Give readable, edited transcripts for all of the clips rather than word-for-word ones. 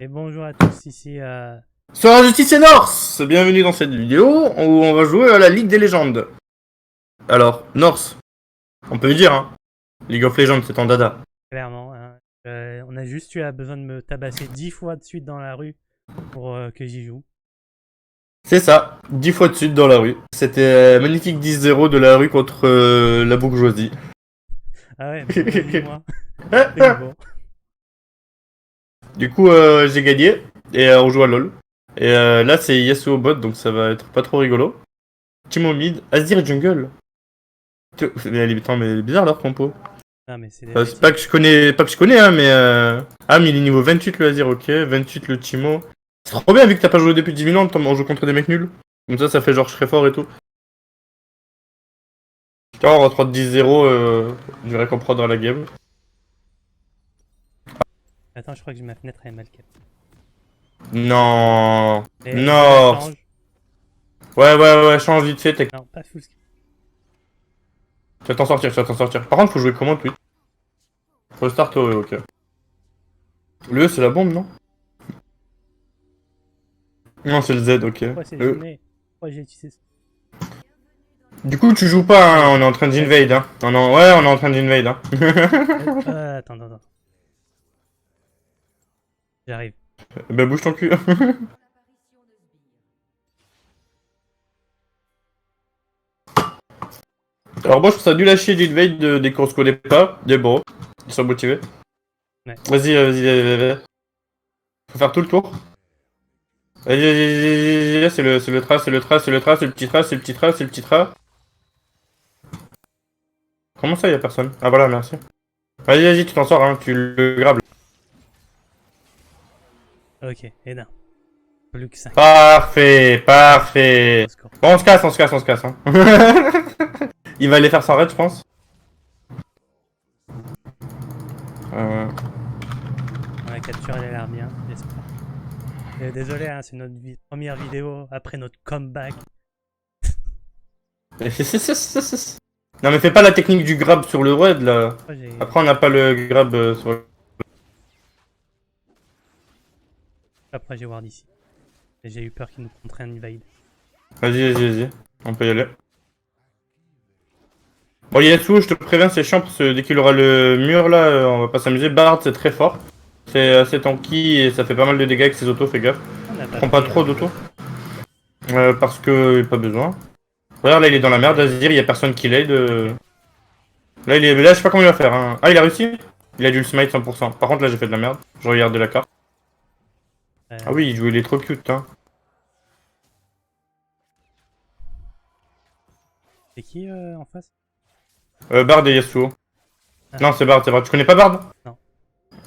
Et bonjour à tous ici. Sur la justice et Norse, bienvenue dans cette vidéo où on va jouer à la Ligue des légendes. Alors, Norse, on peut le dire, hein. League of Legends, c'est en dada. Clairement, hein. On a juste eu besoin de me tabasser 10 fois de suite dans la rue pour que j'y joue. C'est ça, 10 fois de suite dans la rue. C'était magnifique 10-0 de la rue contre la bourgeoisie. Ah ouais, mais dis-moi. C'est bon. Du coup, j'ai gagné et on joue à LoL. Et là, c'est Yasuo bot, donc ça va être pas trop rigolo. Timo mid, Azir jungle. Mais attends, mais elle est bizarre leur compo. Ah, mais c'est des C'est pas que je connais, hein, mais ah, mais il est niveau 28 le Azir, ok, 28 le Timo. C'est trop bien vu que t'as pas joué depuis 10 000 ans, on joue contre des mecs nuls. Comme ça fait genre je serais fort et tout. Tiens, on rentre 10-0, je dirais qu'on prendra la game. Attends, je crois que ma fenêtre est mal cap. Non. Et je la Non. change. Ouais, change vite fait, Non, pas full screen. tu vas t'en sortir, tu vas t'en sortir. Par contre, faut jouer comment, Twitch? Faut start, ok. Le E, c'est la bombe, non? Non, c'est le Z, ok. Pourquoi c'est jamais. Pourquoi j'ai utilisé ça? Du coup, tu joues pas, hein, Allez. on est en train Vas-y. d'invade, hein. Non, ouais, on est en train d'invade, hein. Attends. J'arrive. Bah, bouge ton cul. Alors moi je trouve ça nul à chier d'invade des qu'on se connaît pas, des bros, ils sont motivés. Ouais. Vas-y. Faut faire tout le tour. Vas-y, c'est le trace, c'est le petit trace, c'est le petit trace, c'est le petit trace. Comment ça, y a personne? Ah voilà, merci. Vas-y, tu t'en sors, hein, tu le grabes. Ok, et non. Plus que 5. Parfait. Au score. Bon, on se casse, hein. Il va aller faire son raid, je pense. Euh... La capture, elle a l'air bien, j'espère. Désolé, hein, c'est notre première vidéo après notre comeback. Non mais fais pas la technique du grab sur le raid là. Moi, j'ai. Après on n'a pas le grab sur le... Après, j'ai ward ici. Et j'ai eu peur qu'il nous contraigne une invade. Vas-y. On peut y aller. Bon, Yasuo, je te préviens, c'est chiant parce que dès qu'il aura le mur là, on va pas s'amuser. Bard, c'est très fort. C'est assez tanky et ça fait pas mal de dégâts avec ses autos, fais gaffe. On n'a pas Prends pas pris. trop d'autos. Parce que pas besoin. Regarde, là il est dans la merde, Azir, il y a personne qui l'aide. Là, là, je sais pas comment il va faire. Hein. Ah, il a réussi. Il a dû le smite 100%. Par contre, là, j'ai fait de la merde. Je regardais la carte. Ah oui, il est trop cute, hein. C'est qui en face? Bard et Yasuo. Ah. Non, c'est Bard, c'est Bard. Tu connais pas Bard? Non.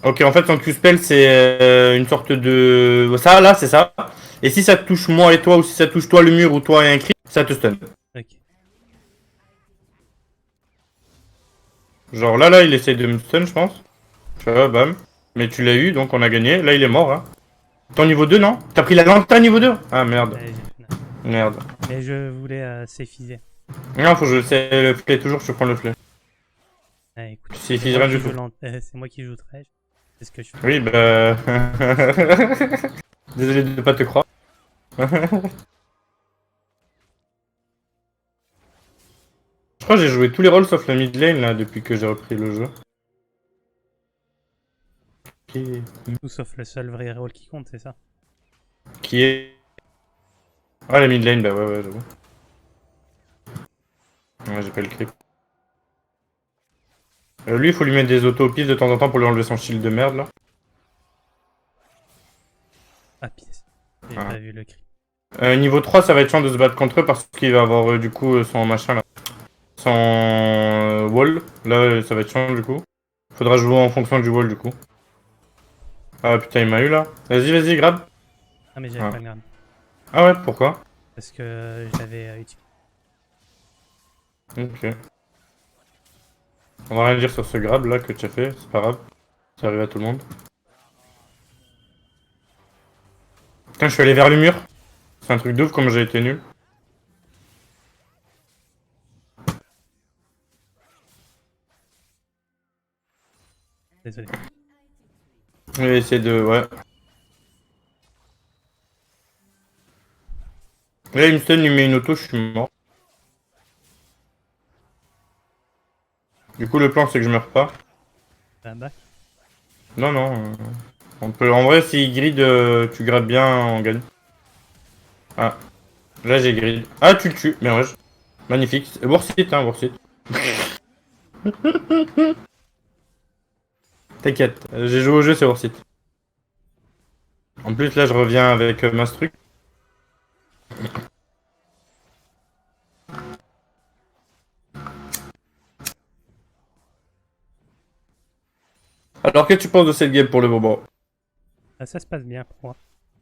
Ok, en fait, son Q-spell, c'est une sorte de... Ça, là, c'est ça. Et si ça te touche moi et toi, ou si ça touche toi le mur, ou toi et un cri, ça te stun. Ok. Genre là, il essaye de me stun, je pense. Tu vois, bam. Mais tu l'as eu, donc on a gagné. Là, il est mort, hein. T'es en niveau 2, non? T'as pris la lanta niveau 2? Ah, merde. Allez, j'ai fait. Merde. Mais je voulais s'effiser. Non, faut que je sais le flé. Toujours, je prends le flé. Ah, écoute, Tu sais rien du tout. c'est moi qui joue très. C'est ce que je fais. Oui, bah... Désolé de pas te croire. Je crois que j'ai joué tous les rôles sauf la mid lane là depuis que j'ai repris le jeu. Tout sauf le seul vrai rôle qui compte, c'est ça. Qui est... Ah la mid lane, bah ouais, j'avoue. Ouais, j'ai pas le clip. Lui, il faut lui mettre des autos au pif de temps en temps pour lui enlever son shield de merde là. Ah, pièce. J'ai Ah. pas vu le cri. Niveau 3, ça va être chiant de se battre contre eux parce qu'il va avoir du coup son machin là. Son wall. Là, ça va être chiant du coup. Faudra jouer en fonction du wall du coup. Ah putain, il m'a eu là. Vas-y, grab. Ah, mais j'avais Ah. pas le grab. Ah ouais, pourquoi? Parce que je l'avais utilisé. Ok. On va rien dire sur ce grab là que tu as fait, c'est pas grave. Ça arrive à tout le monde. Putain, je suis allé vers le mur. C'est un truc de ouf comme j'ai été nul. Désolé. Je vais essayer de... Ouais. Là, il me stun, il met une auto, je suis mort. Du coup, le plan, c'est que je meurs pas. Un bac. Non, non. On peut... En vrai, si grid, tu grattes bien, on gagne. Ah, là, j'ai grid. Ah, tu le tues. Bien, ouais. Magnifique. Worth it, hein, worth it. T'inquiète, j'ai joué au jeu, c'est worth it. En plus, là, je reviens avec Mastruc. Alors, qu'est-ce que tu penses de cette game pour le moment? Ah, ça se passe bien pour moi.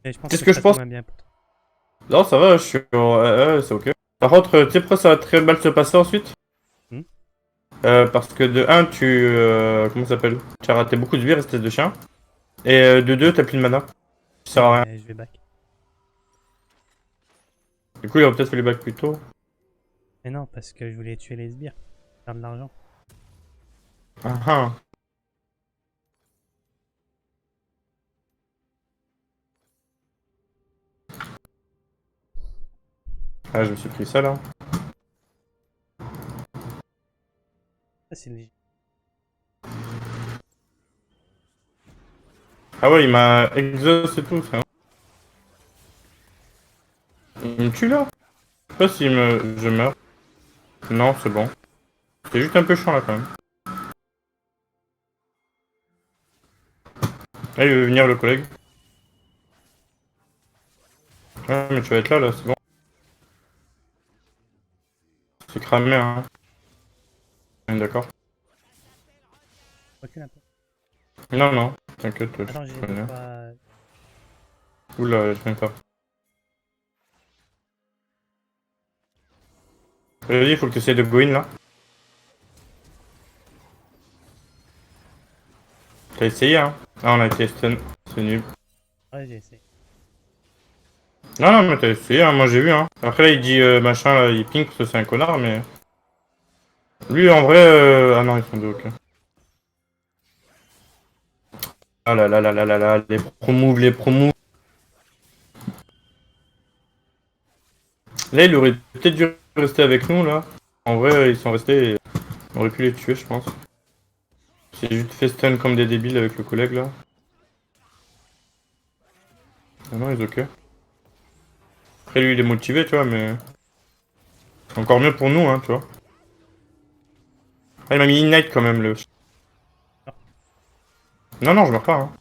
Et je pense Qu'est-ce que que ça je se passe pense? moins bien pour toi. Non, ça va, je suis... c'est ok. Par contre, tu sais pourquoi ça va très mal se passer ensuite? Hmm. Parce que de un tu... comment ça s'appelle? Tu as raté beaucoup de vie, espèce de chien. Et de 2 t'as plus de mana. Ça sert Ouais, à rien. mais je vais back. Du coup, il aurait peut-être fait les bacs plus tôt. Mais non, parce que je voulais tuer les sbires. Faire de l'argent. Ah ah. Ah, je me suis pris ça, là. Ça, c'est léger. Ah ouais, il m'a exhaust et tout, frère. Il me tue, là? Je sais pas si je meurs. Non, c'est bon. C'est juste un peu chiant, là, quand même. Ah, il veut venir, le collègue. Ouais, mais tu vas être là, c'est bon. C'est cramé, hein. Ouais, d'accord. Recule un peu. Non, non, t'inquiète, je Attends, j'ai connais. pas... Oula, je viens pas. Vas-y, il faut que tu essaies de go in, là. T'as essayé, hein? Ah, on a été stun. C'est nul. Ouais, j'ai essayé. Non, non, mais t'as essayé, hein, moi j'ai vu, hein. Après, là, il dit machin, là, il ping parce que c'est un connard, mais. Lui, en vrai. Ah non, ils sont deux, ok. Ah là là là là là là, les pro-moves, les pro-moves. Là, il aurait peut-être dû rester avec nous, là. En vrai, ils sont restés et on aurait pu les tuer, je pense. C'est juste fait stun comme des débiles avec le collègue, là. Ah non, ils ok. Après, lui, il est motivé, tu vois, mais. C'est encore mieux pour nous, hein, tu vois. Ah, il m'a mis Ignite quand même, le. Non, non, je meurs pas, hein.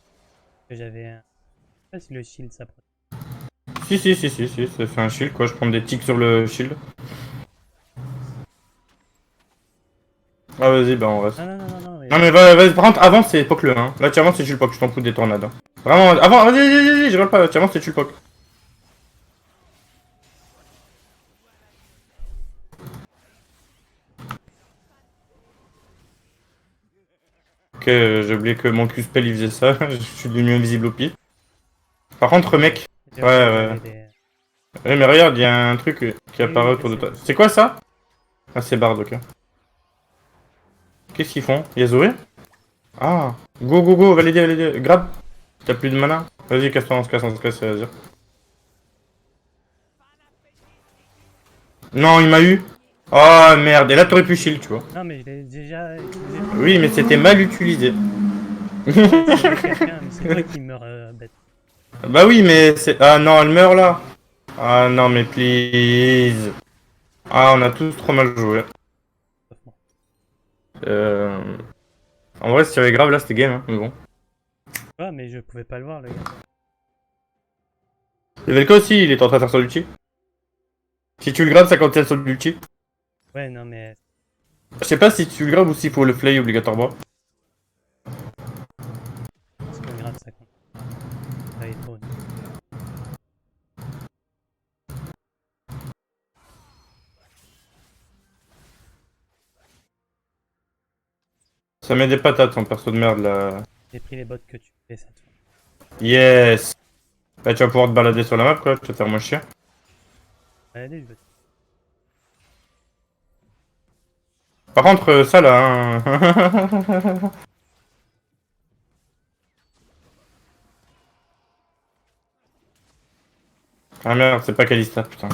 Que j'avais un... Je sais pas si le shield ça protège. Si, si, si, si, si, ça fait un shield, quoi. Je prends des tics sur le shield. Ah, vas-y, bah, on reste. Non, non, non, non, non. Non, mais vas-y, par contre, avance, c'est poke-le, hein. Là, tu avances et tu le poke, je t'en fous des tornades. Hein. Vraiment, avant, vas-y, vas-y, vas-y, je rigole pas, tu avances et tu le poke. Ok, j'ai oublié que mon Q-spell il faisait ça, je suis devenu invisible au pied. Par contre, mec, J'ai ouais, oublié que ouais. j'avais des... Ouais, mais regarde, il y a un truc qui Oui, apparaît oui, je autour de sais. toi. C'est quoi ça? Ah, c'est Bard, ok. Qu'est-ce qu'ils font? Y'a Zoé? Ah, go, go, go, valider, valider. Grab. T'as plus de mana? Vas-y, casse-toi, on se casse, vas-y. Non, il m'a eu. Oh merde, et là t'aurais pu shield, tu vois. Non, mais je l'ai déjà... J'ai Oui, mais c'était mal utilisé. sauvé quelqu'un, mais c'est toi qui meurs bête. Bah oui, mais c'est... Ah non, elle meurt là. Ah non, mais please. Ah, on a tous trop mal joué. Sauf moi. Euh... En vrai, si tu avais grave là, c'était game, hein, mais bon. Ouais, mais je pouvais pas le voir, le gars. Et Velka aussi, il est en train de faire son ulti. Si tu le grabes, ça contient son ulti. Ouais, non, mais... Je sais pas si tu le grabes ou s'il faut le flay obligatoirement. C'est pas grave, ça compte. Ça est trop. Ça met des patates, son perso de merde là. J'ai pris les bottes que tu fais cette fois. Yes. Bah, tu vas pouvoir te balader sur la map, quoi. Tu vas te faire moins chier. Allez, je veux... Par contre, ça là, hein. Ah merde, c'est pas Kalista, putain.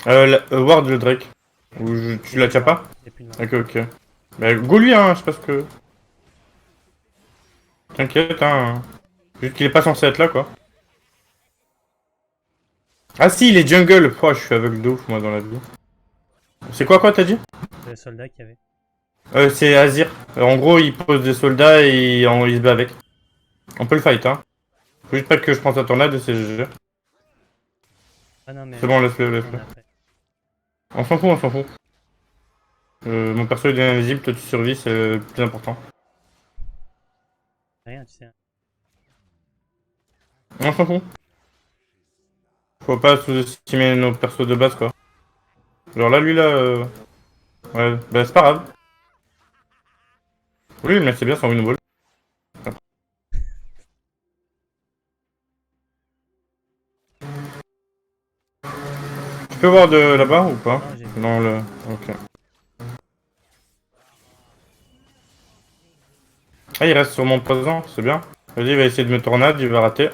Ward le Drake. Tu la tiens pas? Il y a plus de Ok, ok. Bah, go lui, hein, je sais pas ce que. T'inquiète, hein. Juste qu'il est pas censé être là, quoi. Ah si, il est jungle. Oh, je suis aveugle de ouf, moi, dans la vie. C'est quoi, t'as dit? le soldat qu'il y avait. C'est Azir. En gros, il pose des soldats et il se bat avec. On peut le fight, hein. Faut juste pas que je pense à tornade et c'est GG. Ah non, mais C'est bon, laisse-le, on laisse-le. a fait. On s'en fout, on s'en fout. Mon perso il est invisible, toi tu survis, c'est le plus important. Rien, tu sais. On s'en fout. Faut pas sous-estimer nos persos de base, quoi. Genre là, lui là. Ouais, bah c'est pas grave. Oui, mais c'est bien son win wall. Tu peux voir de là-bas ou pas? Non, j'ai vu. Non, le. Ok. Ah, il reste sur mon présent, c'est bien. Vas-y, il va essayer de me tornade, il va rater.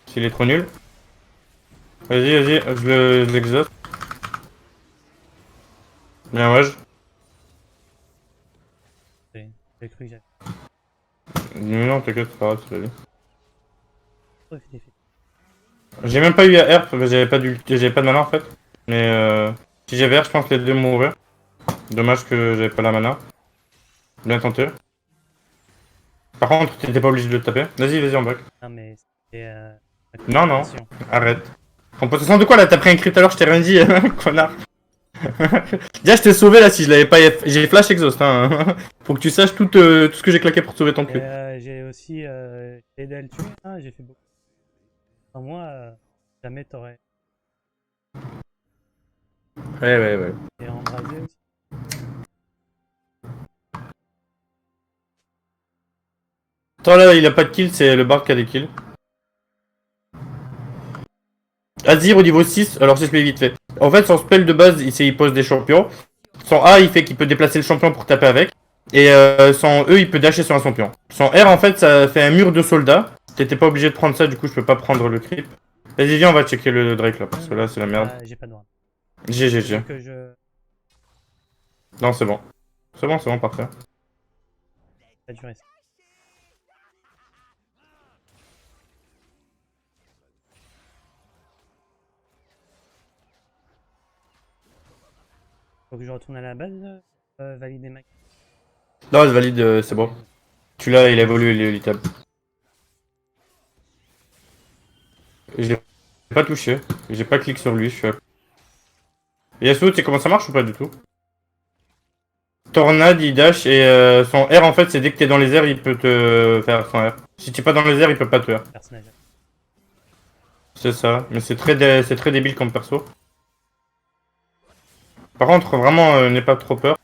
S'il est trop nul. Vas-y, vas-y, je l'exhaust. Bien, ouais. J'ai cru que j'avais Non, t'inquiète, c'est pas grave, c'est la vie. trop fait des faits. J'ai même pas eu à herp, j'avais pas de mana en fait. Mais si j'avais herp, je pense que les deux mourraient. Dommage que j'avais pas la mana. Bien tenté. Par contre, t'étais pas obligé de le taper. Vas-y, vas-y en back. Non, mais c'était la Non, non, concentration. arrête. Composition de quoi là? T'as pris un crit tout à l'heure, je t'ai rien dit, connard. Déjà, je t'ai sauvé là si je l'avais pas. J'ai flash exhaust, hein. Faut que tu saches tout ce que j'ai claqué pour sauver ton Et cul. j'ai aussi aidé à le tuer, hein, j'ai fait beaucoup. Sans moi, jamais t'aurais. Ouais, ouais, ouais. Et embrasé aussi. Attends, là, il a pas de kill, c'est le bard qui a des kills. Azir au niveau 6, alors c'est vite fait. En fait, son spell de base, il pose des champions. Son A, il fait qu'il peut déplacer le champion pour taper avec. Et son E, il peut dasher sur un champion. Son R, en fait, ça fait un mur de soldats. T'étais pas obligé de prendre ça, du coup, je peux pas prendre le creep. Vas-y, viens, on va checker le Drake là, parce que là, c'est la merde. Ah, j'ai pas de droit. GG. Faut que je. Non, c'est bon. C'est bon, parfait. Ça a duré ça. Faut que je retourne à la base, valider ma. Non, je valide, c'est bon. Tu l'as, il a évolué, il est élitable. Je l'ai pas touché. J'ai pas cliqué sur lui, je suis à... Yasuo, tu sais comment ça marche ou pas du tout? Tornade, il dash et son R en fait c'est dès que t'es dans les airs il peut te faire son R. Si t'es pas dans les airs il peut pas te R. Personnage. C'est ça, mais c'est très débile comme perso. Par contre vraiment n'aie pas trop peur.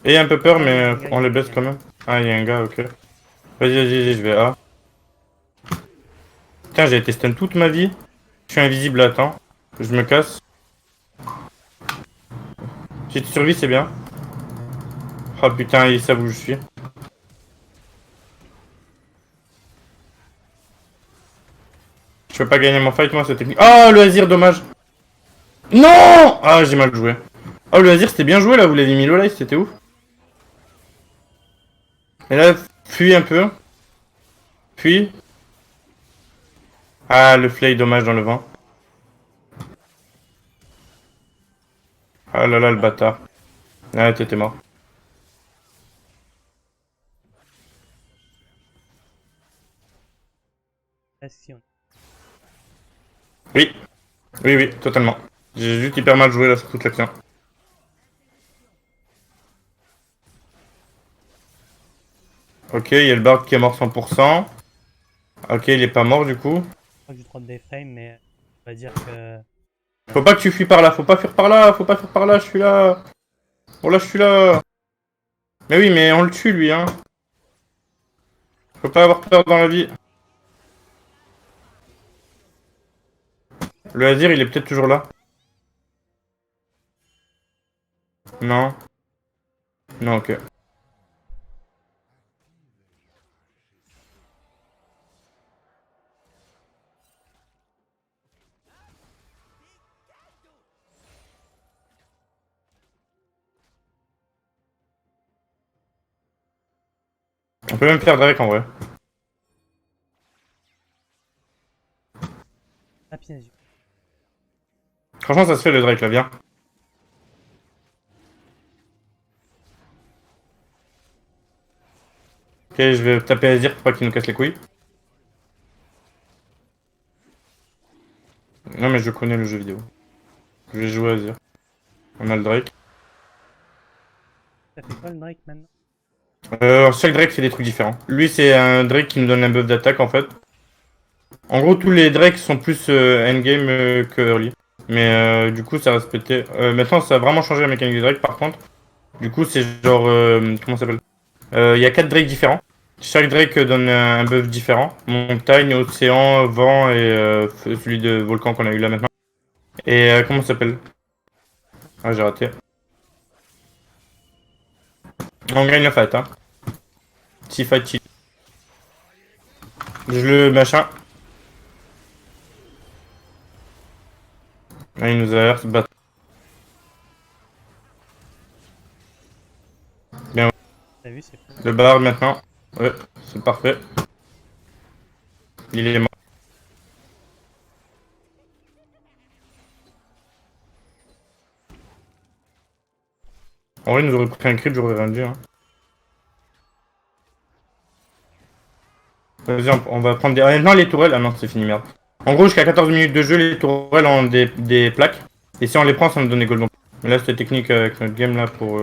Et un peu peur Ah, mais il y a un gars, on il y a les un gars, baisse quand même. Ah il y a un gars, ok. Vas-y, je vais A. Putain j'ai été stun toute ma vie. Je suis invisible, attends. Je me casse. Si tu survis c'est bien. Oh putain il savent où je suis. Je peux pas gagner mon fight moi cette technique. Oh le Azir dommage. Non. Ah j'ai mal joué. Oh le Azir c'était bien joué là, vous l'avez mis low life, c'était ouf. Et là, fuis un peu. Fuis. Ah, le flay, dommage dans le vent. Ah là là, le bâtard. Ah, t'étais mort. Ah, si, on... Oui, oui, totalement. J'ai juste hyper mal joué là sur toute l'action. Ok, il y a le bard qui est mort 100%. Ok, il est pas mort du coup. Je crois que j'ai trop de deframe, mais on va dire que. Faut pas que tu fuis par là, faut pas fuir par là, faut pas fuir par là, je suis là. Oh là, je suis là. Mais oui, mais on le tue lui, hein. Faut pas avoir peur dans la vie. Le Azir, il est peut-être toujours là. Non. Non, ok. On peut même faire Drake en vrai. Ah, piège. Franchement, ça se fait le Drake là, viens. Ok, je vais taper Azir pour pas qu'il nous casse les couilles. Non, mais je connais le jeu vidéo. Je vais jouer Azir. On a le Drake. Ça fait quoi le Drake maintenant? Chaque Drake fait des trucs différents. Lui, c'est un Drake qui nous donne un buff d'attaque en fait. En gros, tous les Drakes sont plus endgame que early. Mais du coup, ça reste pété. Maintenant, ça a vraiment changé la mécanique des Drake par contre. Du coup, c'est genre. Comment ça s'appelle? Il y a 4 Drakes différents. Chaque Drake donne un buff différent. Montagne, océan, vent et celui de volcan qu'on a eu là maintenant. Et comment ça s'appelle? Ah, j'ai raté. On gagne la fight, hein. Si fight, si. Je le machin. Ah, il nous a l'air de battre. Bien, T'as vu, c'est cool. le bar maintenant. Ouais, c'est parfait. Il est mort. En vrai, il nous aurait pris un crit, j'aurais rien dit. Hein. Vas-y, on va prendre des. Ah, non, les tourelles. Ah non, c'est fini, merde. En gros, jusqu'à 14 minutes de jeu, les tourelles ont des plaques. Et si on les prend, ça nous donne des gold. Mais là, c'était technique avec notre game là pour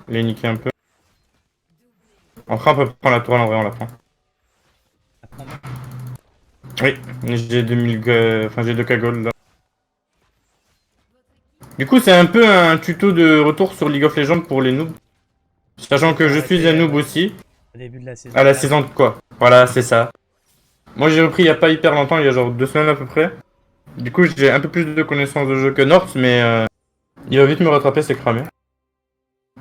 les niquer un peu. Après, on peut prendre la tourelle en vrai, on la prend. Apprends-moi. Oui, j'ai 2000. Enfin, j'ai 2K gold là. Du coup, c'est un peu un tuto de retour sur League of Legends pour les noobs. Sachant que je suis un noob aussi. Au début de la saison. À la saison de quoi? Voilà, c'est ça. Moi, j'ai repris il y a pas hyper longtemps, il y a genre 2 semaines à peu près. Du coup, j'ai un peu plus de connaissances de jeu que North, mais il va vite me rattraper, c'est cramé.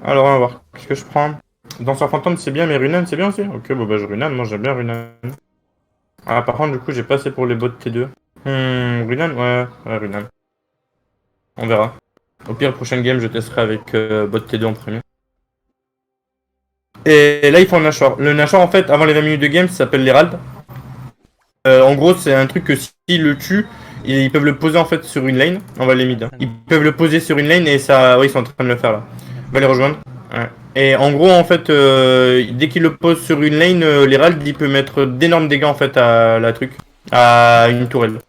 Alors, on va voir. Qu'est-ce que je prends? Danseur fantôme, c'est bien, mais Runan, c'est bien aussi. Ok, bon, bah, je Runan. Moi, j'aime bien Runan. Ah, par contre, du coup, j'ai pas assez pour les bots T2. Runan? Ouais, Runan. On verra. Au pire, prochaine game, je testerai avec bot T2 en premier. Et là, ils font le Nashor. Le Nashor, en fait, avant les 20 minutes de game, ça s'appelle l'Herald. En gros, c'est un truc que s'ils le tuent, ils peuvent le poser en fait sur une lane. On va les mid. Hein. Ils peuvent le poser sur une lane et ça. Oui, ils sont en train de le faire là. On va les rejoindre. Ouais. Et en gros, en fait, dès qu'ils le posent sur une lane, l'Herald il peut mettre d'énormes dégâts en fait à la truc, à une tourelle.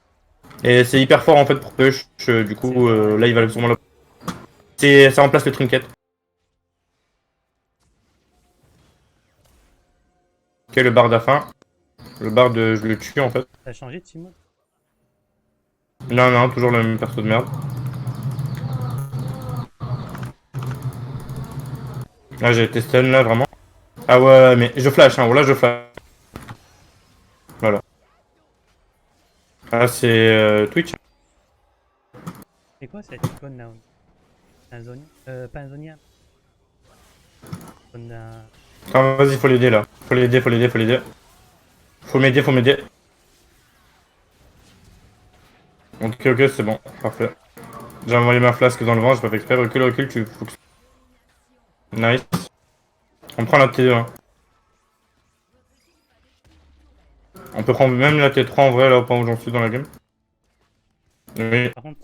Et c'est hyper fort en fait pour push. Du coup, là, il va sûrement le. Ça remplace le trinket. Ok, le bard à fin. Le bard, je le tue en fait. T'as changé de Timo? Non, non, toujours le même perso de merde. Là, j'ai été stun là, vraiment. Ah ouais, mais je flash, hein, là je flash. Voilà. Ah, c'est Twitch. C'est quoi cette icône là? Un zonien? Pas un zonien. On a. Attends, vas-y, faut l'aider là. Faut l'aider, faut l'aider, faut l'aider. Faut m'aider, faut m'aider. Ok, ok, c'est bon, parfait. J'ai envoyé ma flasque dans le vent, j'ai pas fait exprès. Recule, recule, tu focus. Nice. On prend la T2. Hein. On peut prendre même la T3 en vrai, là, au point où j'en suis dans la game. Oui. Par contre,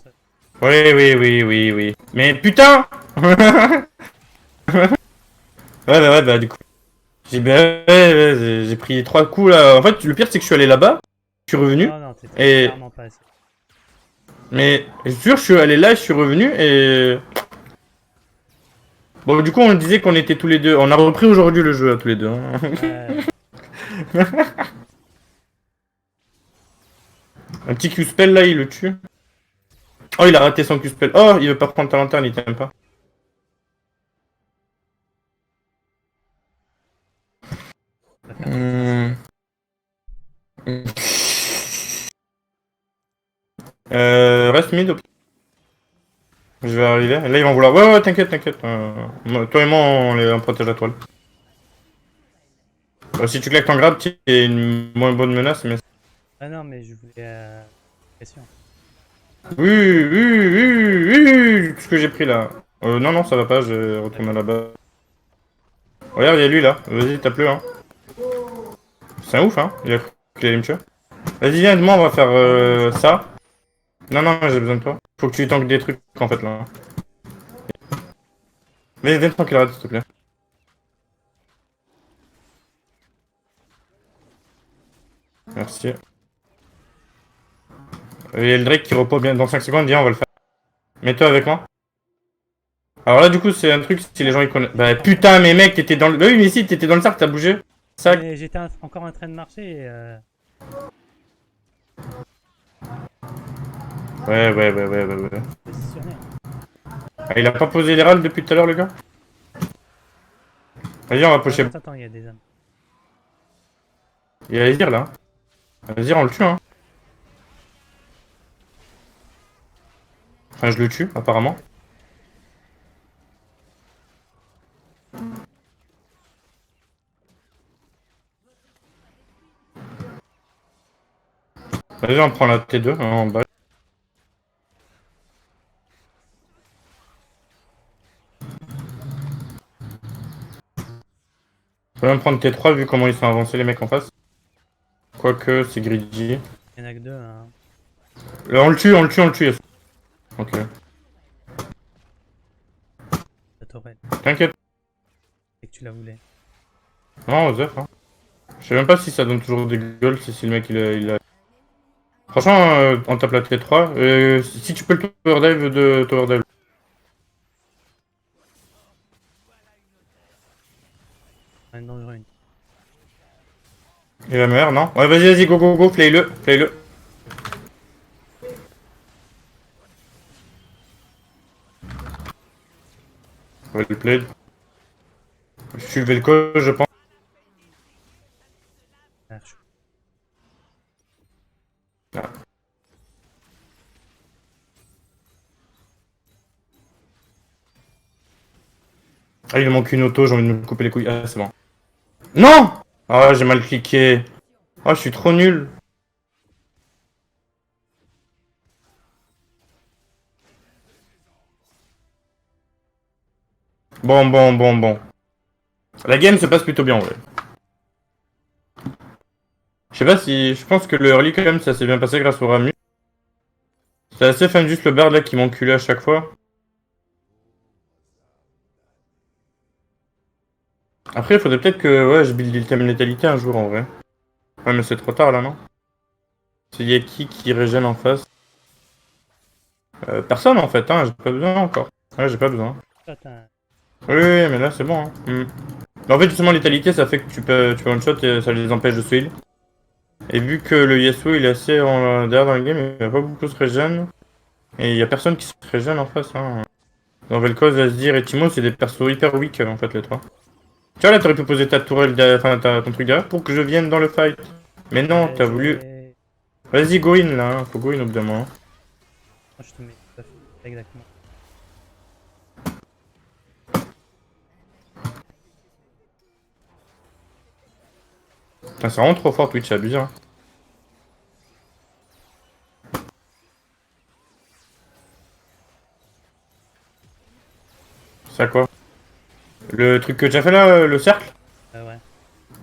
Oui, oui, oui, oui, oui. Mais putain ouais, bah, du coup. J'ai pris 3 coups là. En fait, le pire, c'est que je suis allé là-bas. Je suis revenu. non, non, t'es Et. clairement pas assez. Mais, je suis sûr, je suis allé là, je suis revenu et. Bon, du coup, on disait qu'on était tous les deux. On a repris aujourd'hui le jeu, tous les deux. Hein. Un petit Q-spell là, il le tue. Oh, il a raté son Q-spell. Oh, il veut pas prendre ta lanterne, il t'aime pas. Hmm. Reste mid. Je vais arriver. Là, ils vont vouloir. Ouais, t'inquiète, t'inquiète. Toi et moi, on protège la toile. Si tu claques ton grab, c'est une moins bonne menace, mais. Ah non, mais je voulais. Question. Oui, oui, oui, oui, ce que j'ai pris là. Non, non, ça va pas, je retourne à la base. Regarde, il y a lui là. Vas-y, tape-le. Hein. C'est un ouf, hein. Il a cru qu'il allait me tuer. Vas-y, viens, aide-moi, on va faire ça. Non, non, j'ai besoin de toi. Faut que tu tankes des trucs en fait là. Mais viens tranquille, arrête s'il te plaît. Merci. Il y a le Drake qui repose bien dans 5 secondes, viens, on va le faire. Mets-toi avec moi. Alors là, du coup, c'est un truc, si les gens ils connaissent. Bah putain, mais mec, t'étais dans le. Bah oui, mais si, t'étais dans le cercle, t'as bougé. Sac. Mais j'étais encore en train de marcher et Ouais. positionné. Ah, il a pas posé les râles depuis tout à l'heure, le gars. Vas-y, on va pusher. Attends, il y a des âmes. Il y a Azir là. Azir, on le tue, hein. Enfin, je le tue, apparemment. Vas-y, on prend la T2 hein, en bas. On peut même prendre T3 vu comment ils sont avancés les mecs en face. Quoique, c'est greedy. Il y en a que deux. Hein. Là, on le tue. Yes. Ok. La tourelle. T'inquiète. Et que tu la voulais. Non, Osef, hein. Je sais même pas si ça donne toujours des gueules, si le mec il a... Franchement, on tape la T3. Si tu peux le tower dive de tower dive. Un dangereux. Il va mourir, non? Ouais, vas-y, go, play-le. Ouais, le play. Je suis Velko, je pense. Ah, Ah. Ah, il manque une auto, j'ai envie de me couper les couilles. Ah, c'est bon. Non! Ah, j'ai mal cliqué. Ah, je suis trop nul. Bon. La game se passe plutôt bien, ouais. Je sais pas si... Je pense que le early, quand même, ça s'est bien passé grâce au Ramu. C'est assez fun, juste le bard, là, qui m'enculait à chaque fois. Après, il faudrait peut-être que... Ouais, je build l'item létalité un jour, en vrai. Ouais, mais c'est trop tard, là, non? C'est Yaki qui régène en face. Personne, en fait, hein. J'ai pas besoin, encore. Ouais, j'ai pas besoin. Oui, mais là, c'est bon, hein. Mais en fait, justement, létalité, ça fait que tu peux one-shot et ça les empêche de swill. Et vu que le Yasuo il est assez derrière dans le game, il va pas beaucoup se régène. Et il y a personne qui se régène en face. Hein. Dans Vel'Koz, Azir et Timo, c'est des persos hyper weak en fait les trois. Tu vois là, t'aurais pu poser ta tourelle, enfin ton truc derrière pour que je vienne dans le fight. Mais non, t'as voulu. Vas-y, go in là, hein. Faut go in au bout d'un moment. Je te mets exactement. Putain, c'est vraiment trop fort Twitch, c'est abusé. Hein. C'est à quoi? Le truc que tu as fait là, le cercle? Ouais.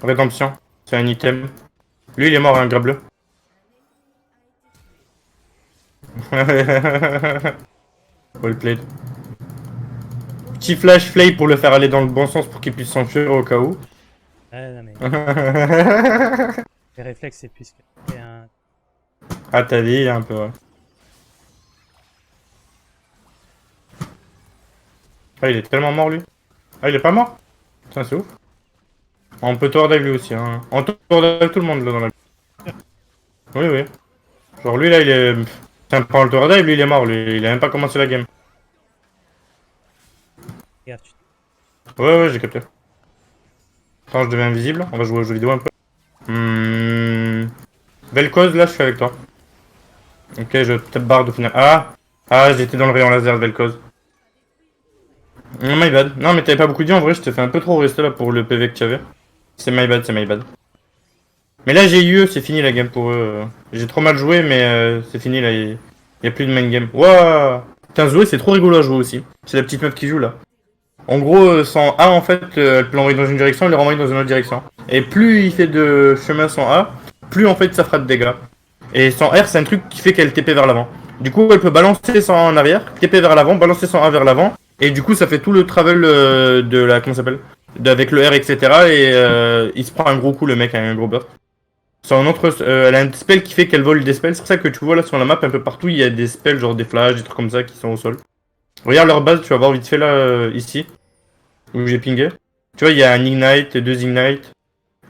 Rédemption, c'est un item. Lui il est mort, hein, grab-le. Well played. Petit flash flay pour le faire aller dans le bon sens pour qu'il puisse s'enfuir au cas où. Ouais, non mais. Les réflexes, c'est puisque c'est un. Ah, t'as dit un peu, ouais. Ah, il est tellement mort lui. Ah, il est pas mort? Putain, c'est ouf. On peut tower dive lui aussi, hein. On tower dive tout le monde là dans la. Oui. Genre lui là, il est. Tiens, prends le tower dive, lui il est mort, lui. Il a même pas commencé la game. Regarde, Ouais, j'ai capté. Attends, je deviens invisible. On va jouer aux jeux vidéo un peu. Vel'Koz, là, je suis avec toi. Ok, je te barre de finir. Ah, j'étais dans le rayon laser de Vel'Koz. My bad. Non, mais t'avais pas beaucoup dit en vrai, je t'ai fait un peu trop rester là pour le PV que tu avais. C'est my bad. Mais là, j'ai eu, c'est fini la game pour eux. J'ai trop mal joué, mais c'est fini là. Y a plus de main game. Wouah! Putain, Zoé, c'est trop rigolo à jouer aussi. C'est la petite meuf qui joue là. En gros, son A, en fait, elle peut l'envoyer dans une direction et le renvoyer dans une autre direction. Et plus il fait de chemin sans A, plus en fait ça fera de dégâts. Et son R, c'est un truc qui fait qu'elle TP vers l'avant. Du coup, elle peut balancer son A en arrière, TP vers l'avant, balancer son A vers l'avant. Et du coup, ça fait tout le travel de la... Comment ça s'appelle avec le R, etc. Et il se prend un gros coup, le mec, un gros burst. Son autre, elle a un spell qui fait qu'elle vole des spells. C'est pour ça que tu vois là sur la map, un peu partout, il y a des spells, genre des flashs, des trucs comme ça qui sont au sol. Regarde leur base, tu vas voir vite fait là, ici, où j'ai pingé. Tu vois, il y a un Ignite, deux Ignite.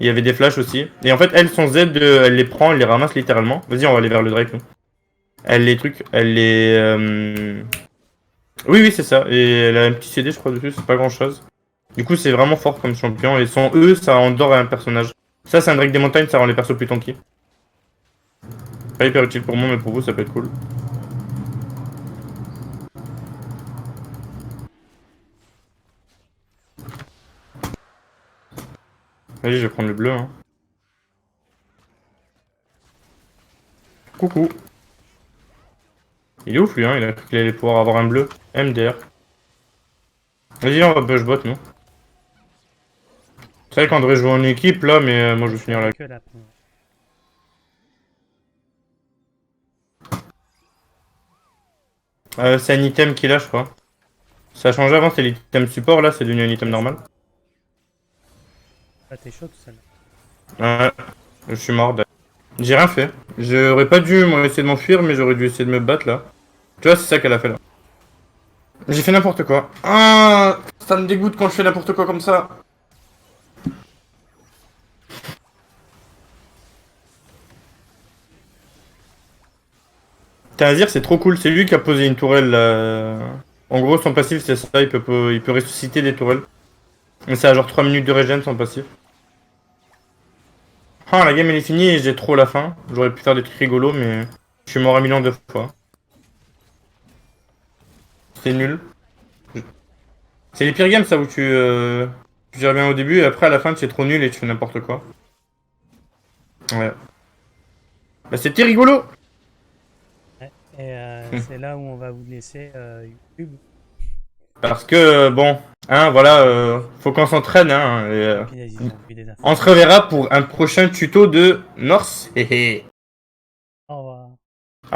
Il y avait des flashs aussi. Et en fait, elle, son Z, elle les prend, elle les ramasse littéralement. Vas-y, on va aller vers le Drake, nous. Elle les trucs, elle les... Oui, oui, c'est ça. Et elle a un petit CD, je crois, dessus, c'est pas grand-chose. Du coup, c'est vraiment fort comme champion. Et son E, ça endort un personnage. Ça, c'est un Drake des montagnes, ça rend les persos plus tanky. Pas hyper utile pour moi, mais pour vous, ça peut être cool. Vas-y, je vais prendre le bleu. Hein. Coucou. Il est ouf, lui, hein. Il a cru qu'il allait pouvoir avoir un bleu. MDR. Vas-y, on va push bot, nous. C'est vrai qu'on devrait jouer en équipe, là, mais moi, je vais finir là. Que la première. C'est un item qu'il a, je crois. Ça a changé avant, c'était l'item support, là, c'est devenu un item normal. Ah, t'es chaud tout seul. Ouais, je suis mort. J'ai rien fait. J'aurais pas dû moi, essayer de m'enfuir, mais j'aurais dû essayer de me battre, là. Tu vois, c'est ça qu'elle a fait, là. J'ai fait n'importe quoi. Ah, ça me dégoûte quand je fais n'importe quoi comme ça. Tazir, c'est trop cool. C'est lui qui a posé une tourelle, là. En gros, son passif, c'est ça. Il peut ressusciter des tourelles. Mais ça a genre 3 minutes de régène, son passif. Ah, la game elle est finie et j'ai trop la faim. J'aurais pu faire des trucs rigolos, mais je suis mort à Milan 2 fois. C'est nul. C'est les pires games, ça, où tu gères bien au début et après à la fin tu es trop nul et tu fais n'importe quoi. Ouais. Bah c'était rigolo. Ouais. Et c'est là où on va vous laisser YouTube. Parce que bon, hein, voilà, faut qu'on s'entraîne, hein. Et, Puis ils ont vu des infos. on se reverra pour un prochain tuto de Norse. Hé hé.